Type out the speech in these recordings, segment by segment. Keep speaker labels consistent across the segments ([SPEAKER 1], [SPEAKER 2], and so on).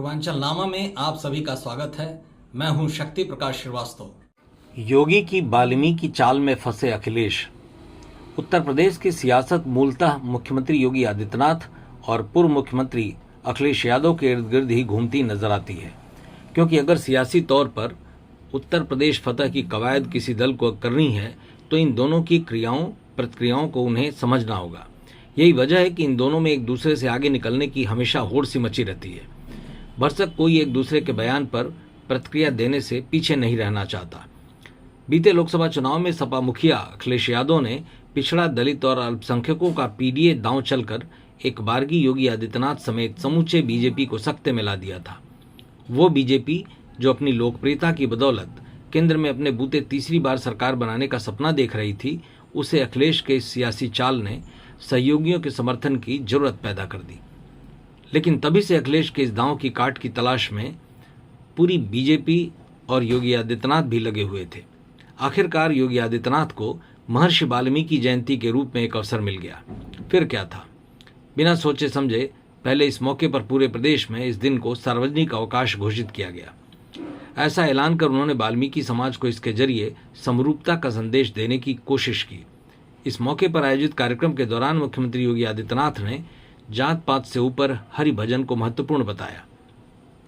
[SPEAKER 1] पूर्वांचल नामा में आप सभी का स्वागत है। मैं हूं शक्ति प्रकाश श्रीवास्तव।
[SPEAKER 2] योगी की वाल्मीकि चाल में फंसे अखिलेश। उत्तर प्रदेश की सियासत मूलतः मुख्यमंत्री योगी आदित्यनाथ और पूर्व मुख्यमंत्री अखिलेश यादव के इर्द गिर्द ही घूमती नजर आती है, क्योंकि अगर सियासी तौर पर उत्तर प्रदेश फतह की कवायद किसी दल को करनी है तो इन दोनों की क्रियाओं प्रतिक्रियाओं को उन्हें समझना होगा। यही वजह है कि इन दोनों में एक दूसरे से आगे निकलने की हमेशा होड़ सी मची रहती है। भरसक कोई एक दूसरे के बयान पर प्रतिक्रिया देने से पीछे नहीं रहना चाहता। बीते लोकसभा चुनाव में सपा मुखिया अखिलेश यादव ने पिछड़ा, दलित और अल्पसंख्यकों का पीडीए दांव चलकर एक बारगी योगी आदित्यनाथ समेत समूचे बीजेपी को सख्ते में ला दिया था। वो बीजेपी जो अपनी लोकप्रियता की बदौलत केंद्र में अपने बूते तीसरी बार सरकार बनाने का सपना देख रही थी, उसे अखिलेश के इस सियासी चाल ने सहयोगियों के समर्थन की जरूरत पैदा कर दी। लेकिन तभी से अखिलेश के इस दांव की काट की तलाश में पूरी बीजेपी और योगी आदित्यनाथ भी लगे हुए थे। आखिरकार योगी आदित्यनाथ को महर्षि वाल्मीकि जयंती के रूप में एक अवसर मिल गया। फिर क्या था, बिना सोचे समझे पहले इस मौके पर पूरे प्रदेश में इस दिन को सार्वजनिक अवकाश घोषित किया गया। ऐसा ऐलान कर उन्होंने वाल्मीकि समाज को इसके जरिए समरूपता का संदेश देने की कोशिश की। इस मौके पर आयोजित कार्यक्रम के दौरान मुख्यमंत्री योगी आदित्यनाथ ने जात पात से ऊपर हरि भजन को महत्वपूर्ण बताया।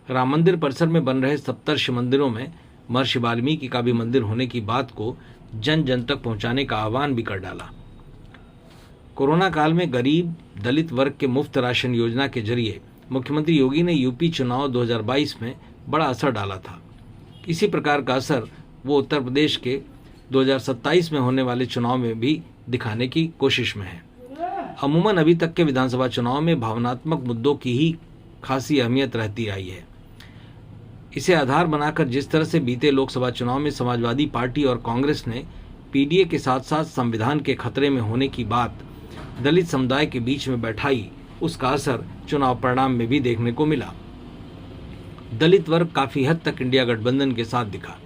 [SPEAKER 2] राम मंदिर परिसर में बन रहे सप्तर्षि मंदिरों में महर्षि वाल्मीकि का भी मंदिर होने की बात को जन जन तक पहुंचाने का आह्वान भी कर डाला। कोरोना काल में गरीब दलित वर्ग के मुफ्त राशन योजना के जरिए मुख्यमंत्री योगी ने यूपी चुनाव 2022 में बड़ा असर डाला था। इसी प्रकार का असर वो उत्तर प्रदेश के 2027 में होने वाले चुनाव में भी दिखाने की कोशिश में है। अमूमन अभी तक के विधानसभा चुनाव में भावनात्मक मुद्दों की ही खासी अहमियत रहती आई है। इसे आधार बनाकर जिस तरह से बीते लोकसभा चुनाव में समाजवादी पार्टी और कांग्रेस ने पीडीए के साथ साथ संविधान के खतरे में होने की बात दलित समुदाय के बीच में बैठाई, उसका असर चुनाव परिणाम में भी देखने को मिला। दलित वर्ग काफी हद तक इंडिया गठबंधन के साथ दिखा।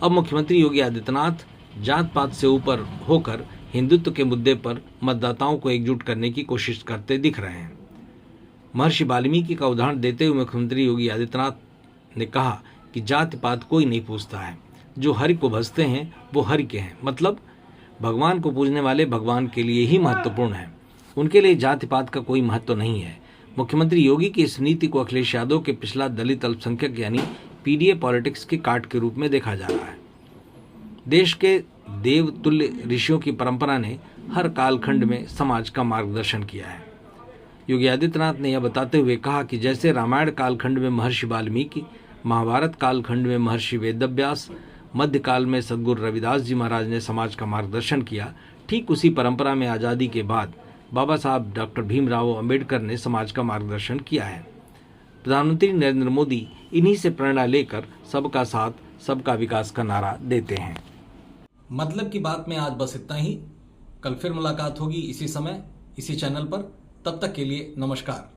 [SPEAKER 2] अब मुख्यमंत्री योगी आदित्यनाथ जात पात से ऊपर होकर हिंदुत्व के मुद्दे पर मतदाताओं को एकजुट करने की कोशिश करते दिख रहे हैं। महर्षि वाल्मीकि का उदाहरण देते हुए मुख्यमंत्री योगी आदित्यनाथ ने कहा कि जाति पात कोई नहीं पूछता है, जो हरि को भजते हैं वो हरि के हैं। मतलब भगवान को पूजने वाले भगवान के लिए ही महत्वपूर्ण है, उनके लिए जाति पात का कोई महत्व नहीं है। मुख्यमंत्री योगी की इस नीति को अखिलेश यादव के पिछला दलित अल्पसंख्यक यानी पीडीए पॉलिटिक्स की काट के रूप में देखा जा रहा है। देश के देवतुल्य ऋषियों की परंपरा ने हर कालखंड में समाज का मार्गदर्शन किया है। योगी आदित्यनाथ ने यह बताते हुए कहा कि जैसे रामायण कालखंड में महर्षि वाल्मीकि, महाभारत कालखंड में महर्षि वेदव्यास, मध्यकाल में सद्गुरु रविदास जी महाराज ने समाज का मार्गदर्शन किया, ठीक उसी परंपरा में आज़ादी के बाद बाबा साहब डॉक्टर भीमराव अंबेडकर ने समाज का मार्गदर्शन किया है। प्रधानमंत्री नरेंद्र मोदी इन्हीं से प्रेरणा लेकर सबका साथ सबका विकास का नारा देते हैं।
[SPEAKER 1] मतलब की बात में आज बस इतना ही। कल फिर मुलाकात होगी इसी समय इसी चैनल पर। तब तक के लिए नमस्कार।